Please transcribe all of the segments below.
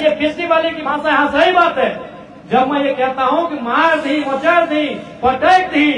ये पीएचडी वाले की भाषा। हाँ सही बात है, जब मैं ये कहता हूँ कि मार दी, मोचर दी, पटक दी,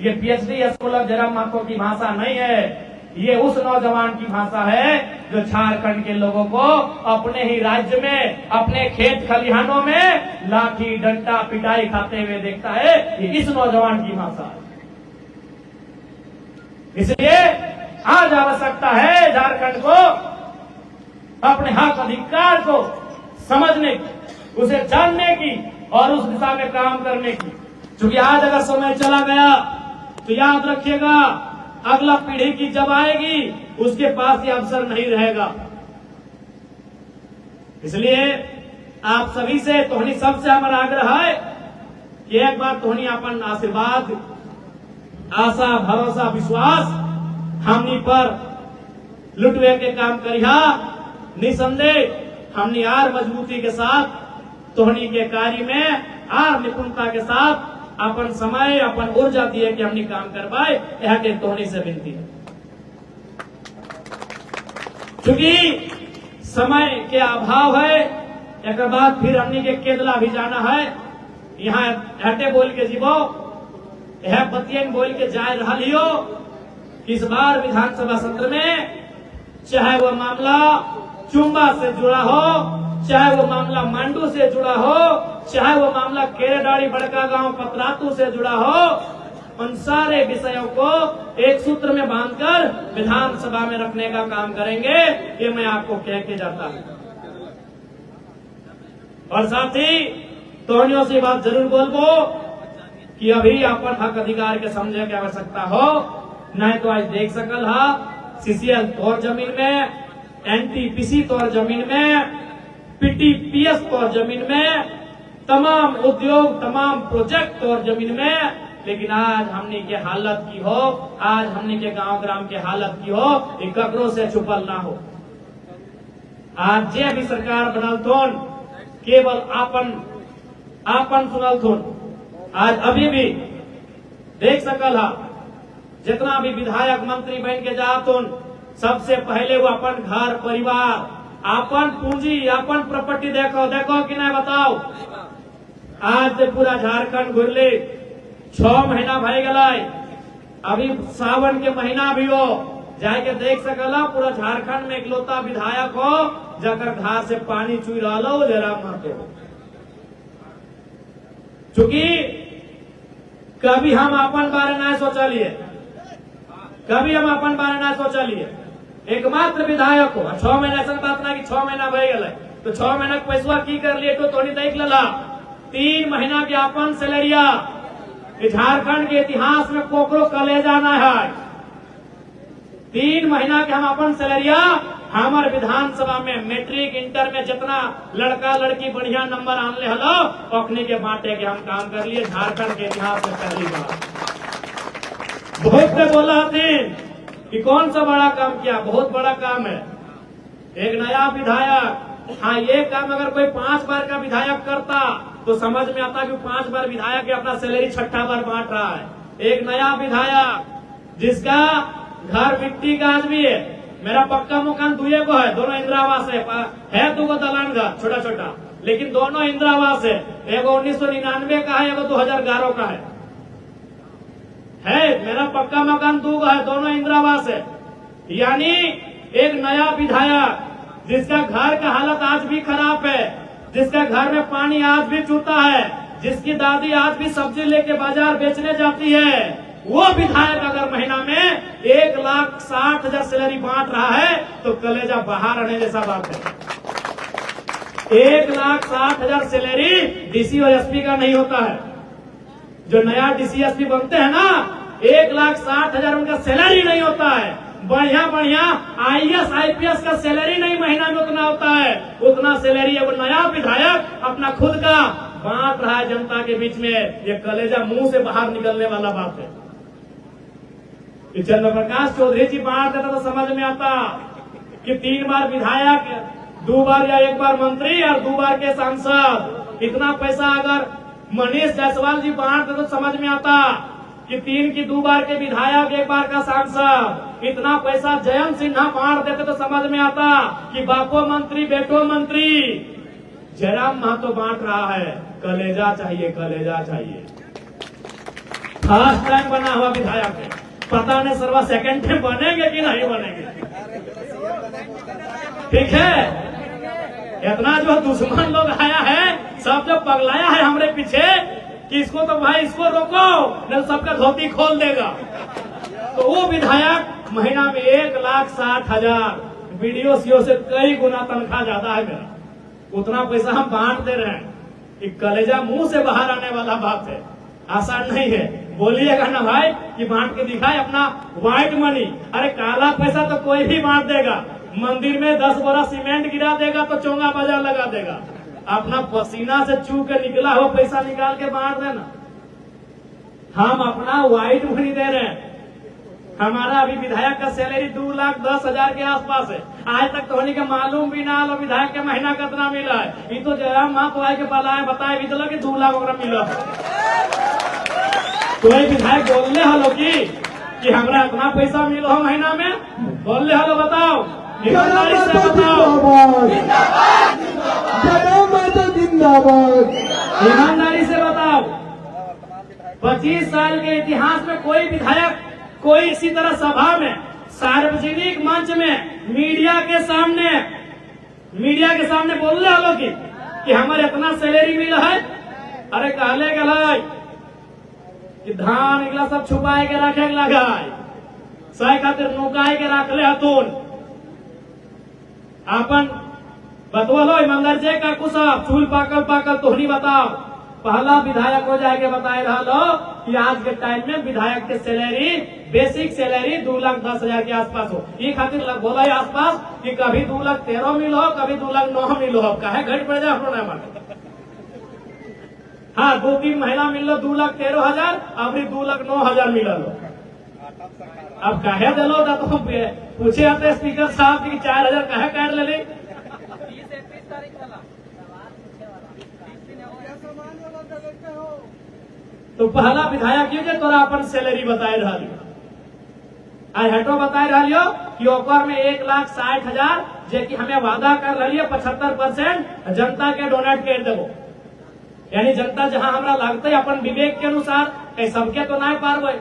ये पीएचडी स्कॉलर जयराम महतो की भाषा नहीं है। ये उस नौजवान की भाषा है जो झारखंड के लोगों को अपने ही राज्य में, अपने खेत खलिहानों में लाठी डंडा पिटाई खाते हुए देखता है। ये इस नौजवान की भाषा है। इसलिए आज आवश्यकता है झारखंड को अपने हक अधिकार को समझने की, उसे जानने की और उस दिशा में काम करने की। क्योंकि आज अगर समय चला गया तो याद रखिएगा, अगला पीढ़ी की जब आएगी उसके पास ये अवसर नहीं रहेगा। इसलिए आप सभी से, तोहनी सबसे हमारा आग्रह है कि एक बार तोहनी अपन आशीर्वाद, आशा, भरोसा, विश्वास हमनी पर लुटवे के काम करिहा। निसंदेह हमनी आर मजबूती के साथ तोहनी के कार्य में आर निपुणता के साथ अपन समय, अपन ऊर्जा दिए कि हमनी काम कर पाए, यह के तोहनी से विनती है। क्योंकि समय के अभाव है, एक बाद फिर हमनी के केदला भी जाना है। यहाँ हटे बोल के जीवो, यह बतियन बोल के जाए रहा लियो। इस बार विधानसभा सत्र में चाहे वो मामला चुम्बा से जुड़ा हो, चाहे वो मामला मांडू से जुड़ा हो, चाहे वो मामला केरेडाड़ी बड़का गांव पतरातू से जुड़ा हो, उन सारे विषयों को एक सूत्र में बांधकर विधानसभा में रखने का काम करेंगे। ये मैं आपको कह के जाता हूं। और साथ ही तोहनियों से बात जरूर बोलबो कि अभी अपन हक अधिकार के समझे की आवश्यकता हो, नहीं तो आज देख सकल हा सीसीएल तौर जमीन में, एनटीपीसी तौर जमीन में, पीटीपीएस तौर जमीन में, तमाम उद्योग, तमाम प्रोजेक्ट तौर जमीन में। लेकिन आज हमने के हालत की हो, आज हमने के गांव ग्राम के हालत की हो, ये ककरों से छुपल ना हो। आज जे भी सरकार बनल थोन केवल आपन सुनल थोन। आज अभी भी देख सकल हा जितना भी विधायक मंत्री बन के जात होन, सबसे पहले वो अपन घर परिवार, अपन पूंजी, अपन प्रॉपर्टी देखो कि नहीं बताओ। आज से पूरा झारखंड घुरले 6 महीना भय गलाय, अभी सावन के महीना भी हो, जाके देख सकला पूरा झारखंड में इकलौता विधायक हो जाकर घर से पानी चुई रहा हो जयराम महतो। चूंकि कभी हम अपन बारे ना सोचलिए, कभी हम अपन बारे ना सोचलिए। एकमात्र विधायक हो 6 महीना, ऐसा बात ना कि 6 महीना भय गए तो 6 महीना के पैसा की कर लिए तो थोड़ी देख लला। 3 महीना के अपन सैलरिया झारखंड के इतिहास में कोकरो कलेजा ना है। 3 महीना के हम अपन सैलरिया हमारे विधानसभा में मैट्रिक इंटर में जितना लड़का लड़की बढ़िया नंबर आनले हलो ओखने के बांटे के हम काम कर लिए झारखंड के इतिहास में पहली बार। बहुत से बोला कि कौन सा बड़ा काम किया, बहुत बड़ा काम है। एक नया विधायक, हाँ ये काम अगर कोई 5 बार का विधायक करता तो समझ में आता कि 5 बार विधायक अपना सैलरी 6ठा बार बांट रहा है। एक नया विधायक जिसका घर मिट्टी का आदमी है, मेरा पक्का मकान 2 को है, दोनों इंदिरा आवास है 2 दलान घर छोटा छोटा, लेकिन दोनों इंदिरा आवास है। एगो 1999 का है, एगो 2011 का है। मेरा पक्का मकान 2 है, दोनों इंदिरा आवास है। यानी एक नया विधायक जिसका घर का हालत आज भी खराब है, जिसका घर में पानी आज भी चूता है, जिसकी दादी आज भी सब्जी लेके बाजार बेचने जाती है, वो विधायक अगर महीना में 1,60,000 सैलरी बांट रहा है तो कलेजा बाहर आने जैसा बात है। 1,60,000 सैलरी डीसी और एसपी का नहीं होता है। जो नया डीसी एसपी बनते हैं ना, 1,60,000 उनका सैलरी नहीं होता है। बढ़िया बढ़िया आईएएस आईपीएस का सैलरी नहीं महीना में उतना होता है। उतना सैलरी है वो नया विधायक अपना खुद का बांट रहा है जनता के बीच में। ये कलेजा मुंह से बाहर निकलने वाला बात है। चंद्र प्रकाश चौधरी जी बांट देता तो समझ में आता कि 3 बार विधायक, 2 बार या 1 बार मंत्री और 2 बार के सांसद, इतना पैसा अगर मनीष जायसवाल जी बांट देते तो समझ में आता कि 3 की 2 बार के विधायक, 1 बार का सांसद। इतना पैसा जयंत सिन्हा बांट देते तो समझ में आता कि बापो मंत्री बेटो मंत्री। जयराम महतो बांट रहा है, कलेजा चाहिए, कलेजा चाहिए। फर्स्ट टाइम बना हुआ विधायक है, पता नहीं सर्वा सेकंड में बनेंगे कि नहीं बनेंगे। ठीक है, इतना जो दुश्मन लोग आया है, सब जो पगलाया है हमरे पीछे कि इसको तो भाई इसको रोको नहीं सबका धोती खोल देगा। तो वो विधायक महीना में 1,60,000, वीडियो सीओ से कई गुना तनख्वाह ज्यादा है मेरा, उतना पैसा हम बांट दे रहे हैं। कि कलेजा मुंह से बाहर आने वाला बात है, आसान नहीं है। बोलिएगा ना भाई कि बांट के दिखाए अपना व्हाइट मनी। अरे काला पैसा तो कोई भी बांट देगा, मंदिर में 10 बोरा सीमेंट गिरा देगा तो चोंगा बाजार लगा देगा। अपना पसीना से चू के निकला हुआ पैसा निकाल के बांट देना। हम अपना व्हाइट मनी दे रहे हैं। हमारा अभी विधायक का सैलरी 2,10,000 के आसपास है। आज तक तो के मालूम भी ना लो विधायक के महीना कितना मिला है। ये तो जयराम महतो आए के पलाए बताए भी चलो कि 2 लाख वगैरह मिला। कोई विधायक बोलने हलो कि हमरा इतना पैसा मिलो हो महीना में, बोलने हलो बताओ, ईमानदारी से बताओ, ईमानदारी से बताओ। 25 साल के इतिहास में कोई विधायक कोई इसी तरह सभा में, सार्वजनिक मंच में, मीडिया के सामने बोल रहे हो कि हमारे इतना सैलरी मिला है। अरे कहले गए कि धान निकला सब छुपाए के रखे लगाए, सही खातिर नुकाए के रख ले हतून अपन बतवलो ईमानदार जे का कुछ चूल पाकल तोहनी बताओ। पहला विधायक हो जाके बताए रहा कि आज के टाइम में विधायक के सैलरी, बेसिक सैलरी 2,10,000 के आसपास हो। ये खातिर बोला है आसपास कि कभी 2,13,000 मिलो, कभी 2,09,000 मिलो। कहे घट पड़ जाए हाँ 2-3 महीना मिल लो 2,13,000, अभी 2,09,000 मिल लो। अब कहे दिलो तो पूछे आते स्पीकर साहब की 4,000 कहे काट ले। तो पहला विधायक ये तोरा अपन सैलरी बताए रहा, आज हटो बताए रहा कि ओकर में 1,60,000 जे कि हमें वादा कर रही है 75% जनता के डोनेट कर देवो। यानी जनता जहां हमरा लगते है अपन विवेक के अनुसार सबके तो नहीं पारबे।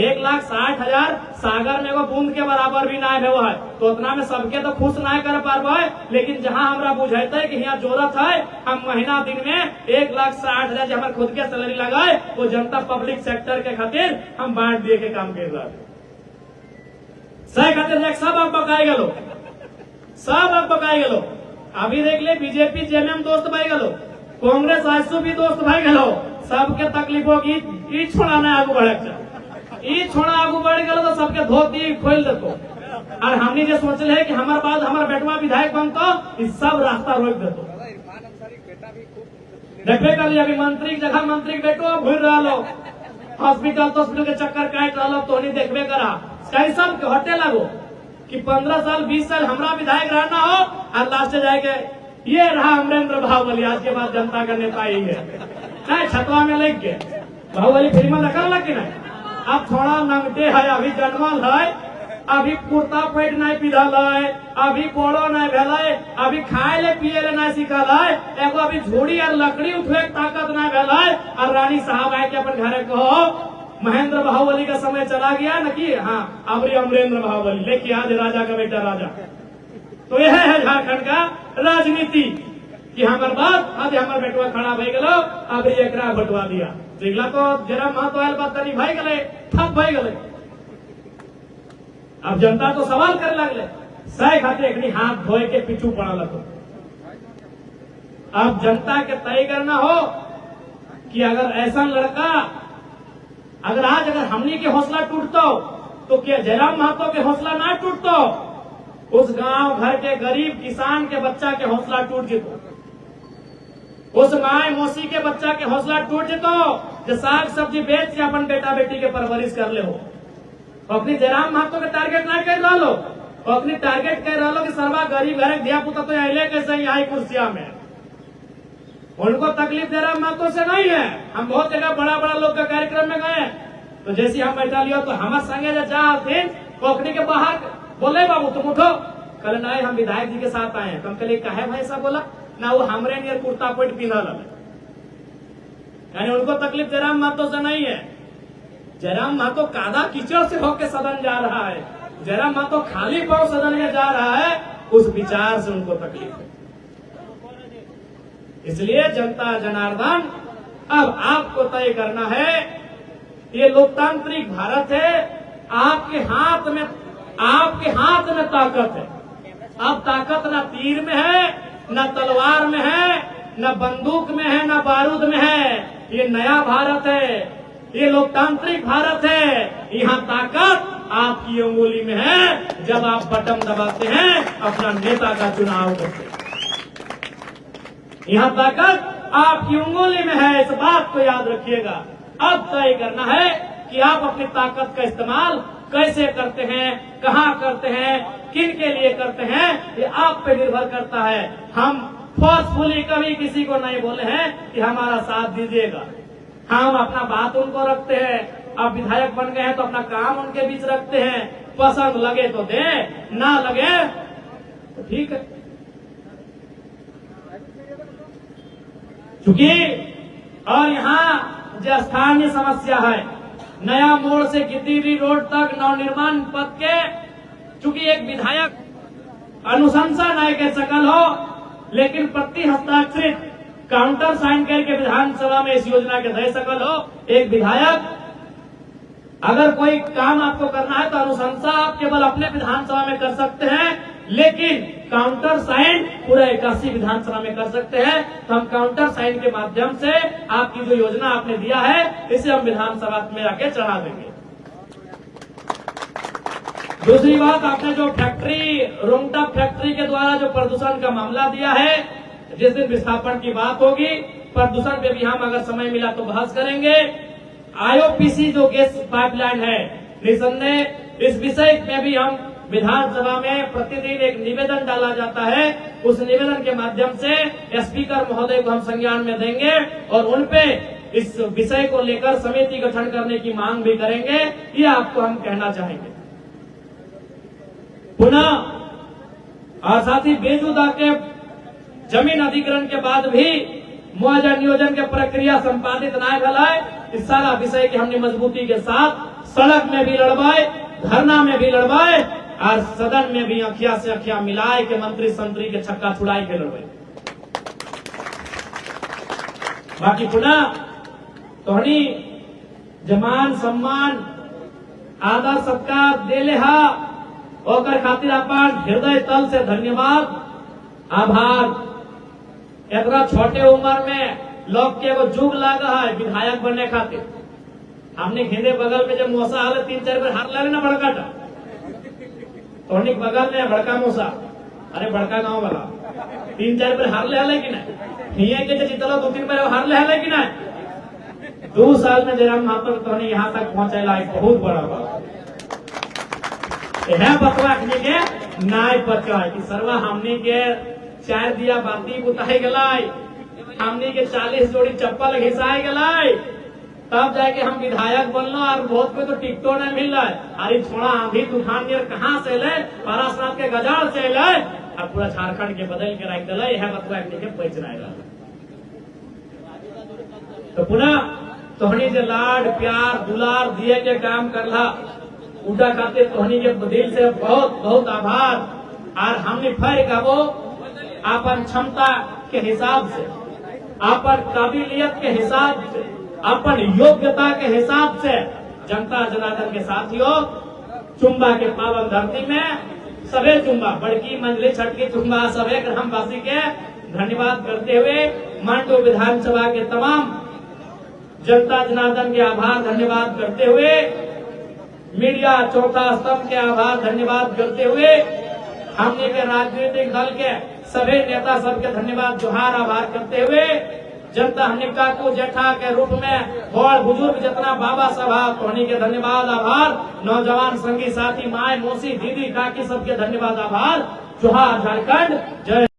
1,60,000 सागर में एगो बूंद के बराबर भी नहीं है, तो उतना में सबके तो खुश नहीं कर पारबे। लेकिन जहां हमरा बुझाते है कि यहाँ जरूरत है, हम महीना दिन में 1,60,000 जो हमारे खुद के सैलरी लगाए वो जनता पब्लिक सेक्टर के खातिर हम बांट दिए के काम कर रहा है। सही खातिर सब आप पकाए गलो, सब आप पकाए गलो। अभी देख ले बीजेपी जेएमएम दोस्त भाई गलो, कांग्रेस आईएसओ भी दोस्त भाई गलो। सबके तकलीफों की छोड़ाना आगू बढ़े, ई छोड़ा आगू बढ़ गलो तो सबके धोती खोल देतो। और हमने जो सोच है कि हमारे बाद हमारा बेटवा विधायक बनतो, इस सब रास्ता रोक देतो। देखबे कर अभी मंत्री की जगह मंत्री के बेटो घूर रहा लो, हॉस्पिटल के चक्कर काट रहा लो, तो नहीं देखबे करा। कैसा हटे लगो कि 15 साल 20 साल हमारा विधायक रहना हो और लास्ट जाएगा ये रहा अमरेंद्र बाहुबली। आज के बाद जनता का नेता ही है, छतवा में लग गए। बाहुबली फिल्म देखा लग कि नहीं? अब थोड़ा नंगटे है, अभी जन्मल है, अभी कुर्ता पैंट नहीं पिधल है, अभी कोड़ो नहीं भेल है, अभी खाए ले पिए ले नहीं सीखल है, एगो अभी झोड़ी और लकड़ी उठे ताकत नहीं भेल है। और रानी साहब आए के अपन घरे कहो महेंद्र बाहुबली का समय चला गया न कि हाँ अबरी अमरेंद्र बाहुबली लेके आज राजा का बेटा राजा। तो यह है झारखंड का राजनीति कि हमारे बात आज हमारे बेटवा खड़ा भई गलो, अब एकरा बटवा दिया। जिगला तो जयराम महतो आयल बात तनी भाई गले, ठप भाई गले। अब जनता तो सवाल करे लगले, सही खाते एकनी हाथ धोए के पीछू पड़ा लगो। अब जनता के तय करना हो कि अगर ऐसा लड़का अगर हमनी के हौसला टूटतो तो क्या जयराम महतो के हौसला ना टूटतो? उस गांव घर के गरीब किसान के बच्चा के हौसला टूट जितो, उस माए मौसी के बच्चा के हौसला टूट जितो जो साग सब्जी बेच के अपन बेटा बेटी के परवरिश कर ले हो। अपनी जयराम महतो के टारगेट ना कर रहा लो, अपनी टारगेट कर रहा लो कि सर्वा गरीब घर दिया पुता तो अले कैसे यहाँ कुर्सिया में। उनको तकलीफ जयराम महतो से नहीं है। हम बहुत जगह बड़ा बड़ा लोग का कार्यक्रम में गए तो जैसे हम बैठा लियो तो हमारे संगे जाते कोकनी के बाहर बोले बाबू तुम उठो, कल नहीं हम विधायक जी के साथ आए हैं। तुम कल कहे भाई साहब बोला ना वो हमरे नियर कुर्ता पैंट पिन्हल है। यानी उनको तकलीफ जयराम महतो से नहीं है। जयराम महतो कादा कीचड़ से होकर सदन जा रहा है, जयराम महतो खाली पांव सदन में जा रहा है, उस विचार से उनको तकलीफ है। इसलिए जनता जनार्दन अब आपको तय करना है, ये लोकतांत्रिक भारत है, आपके हाथ में ताकत है। अब ताकत ना तीर में है, न तलवार में है, न बंदूक में है, न बारूद में है। ये नया भारत है, ये लोकतांत्रिक भारत है। यहाँ ताकत आपकी अंगुली में है जब आप बटन दबाते हैं, अपना नेता का चुनाव करते हैं। यहाँ ताकत आपकी अंगुली में है, इस बात को याद रखिएगा। अब तय करना है कि आप अपनी ताकत का इस्तेमाल कैसे करते हैं, कहाँ करते हैं, किन के लिए करते हैं, ये आप पे निर्भर करता है। हम फोर्सफुली कभी किसी को नहीं बोले हैं कि हमारा साथ दीजिएगा। हम अपना बात उनको रखते हैं। अब विधायक बन गए हैं तो अपना काम उनके बीच रखते हैं। पसंद लगे तो दे, ना लगे तो ठीक है। चूंकि और यहाँ जो स्थानीय समस्या है, नया मोड़ से गिद्दीरी रोड तक नवनिर्माण पथ के, चूंकि एक विधायक अनुशंसा नहीं कर सकल हो, लेकिन प्रति हस्ताक्षरित काउंटर साइन करके विधानसभा में इस योजना के दे सकल हो। एक विधायक अगर कोई काम आपको करना है तो अनुशंसा आप केवल अपने विधानसभा में कर सकते हैं, लेकिन काउंटर साइन पूरा 81 विधानसभा में कर सकते हैं। तो हम काउंटर साइन के माध्यम से आपकी जो योजना आपने दिया है, इसे हम विधानसभा में आके चढ़ा देंगे। दूसरी बात, आपने जो फैक्ट्री, रोंगटा फैक्ट्री के द्वारा जो प्रदूषण का मामला दिया है, जिस दिन विस्थापन की बात होगी, प्रदूषण पे भी हम अगर समय मिला तो बहस करेंगे। आईओपीसी जो गैस पाइपलाइन है, निसंदेह इस विषय में भी हम विधानसभा में प्रतिदिन एक निवेदन डाला जाता है। उस निवेदन के माध्यम से स्पीकर महोदय को हम संज्ञान में देंगे और उनपे इस विषय को लेकर समिति गठन करने की मांग भी करेंगे। ये आपको हम कहना चाहेंगे। पुनः और साथ ही बेजुदा के जमीन अधिग्रहण के बाद भी मुआवजा नियोजन के प्रक्रिया संपादित न भलाए, इस सारा विषय के हमने मजबूती के साथ सड़क में भी लड़वाए, धरना में भी लड़वाए और सदन में भी अखिया से अखिया मिलाए के मंत्री संतरी के छक्का छुड़ाई के लड़वाए। बाकी पुनः तोहनी जमान सम्मान आदर सत्कार देले हा, ओकर खातिर अपन हृदय तल से धन्यवाद आभार। एकरा छोटे उम्र में लोग के एगो जुग लगा है विधायक बनने खातिर। हमने घेरे बगल में जब मोसा आले 3-4 बार हार लगे ना बड़का टा, तो बगल में बड़का मोसा, अरे बड़का गांव वाला 3-4 बार हार ले हले कि नहीं, हिये के जितलो 2-3 बार हार ले हले कि नहीं। 2 साल में जयराम महतो तो यहाँ तक पहुंचेला एक बहुत बड़ा बात है। बतवा के नाय पता कि सरवा हमने के 4 दिया बाती बुताई गलाई, हमने के 40 जोड़ी चप्पल घिसाई गलाई, तब जाके हम विधायक बनलो। और बहुत कोई तो टिकटो नहीं मिल रहा है। अरे छोड़ा आंधी तूफान नियर कहाँ से ले, पारासनाथ के गजाड़ से ले, और पूरा झारखंड के बदल के रख दिला। यह बतवा के पैच रहेगा। तो पुनः तोहनी जो लाड प्यार दुलार दिए के काम करला, उठा खातिर तोहनी के दिल से बहुत बहुत आभार। और हमने फर्क वो अपन क्षमता के हिसाब से, अपन काबिलियत के हिसाब से, अपन योग्यता के हिसाब से जनता जनार्दन के साथियों, चुम्बा के पावन धरती में सभी चुम्बा, बड़की मंजली छटकी चुम्बा सभी ग्रामवासी के धन्यवाद करते हुए, मांडू विधानसभा के तमाम जनता जनार्दन के आभार धन्यवाद करते हुए, मीडिया चौथा स्तंभ के आभार धन्यवाद करते हुए, हमने के राजनीतिक दल के सभी नेता सबके धन्यवाद जोहार आभार करते हुए, जनता हनिका को जेठा के रूप में बड़ बुजुर्ग जितना बाबा सभा तोहनी के धन्यवाद आभार, नौजवान संगी साथी माए मौसी दीदी काकी सबके धन्यवाद आभार। जोहार झारखंड, जय।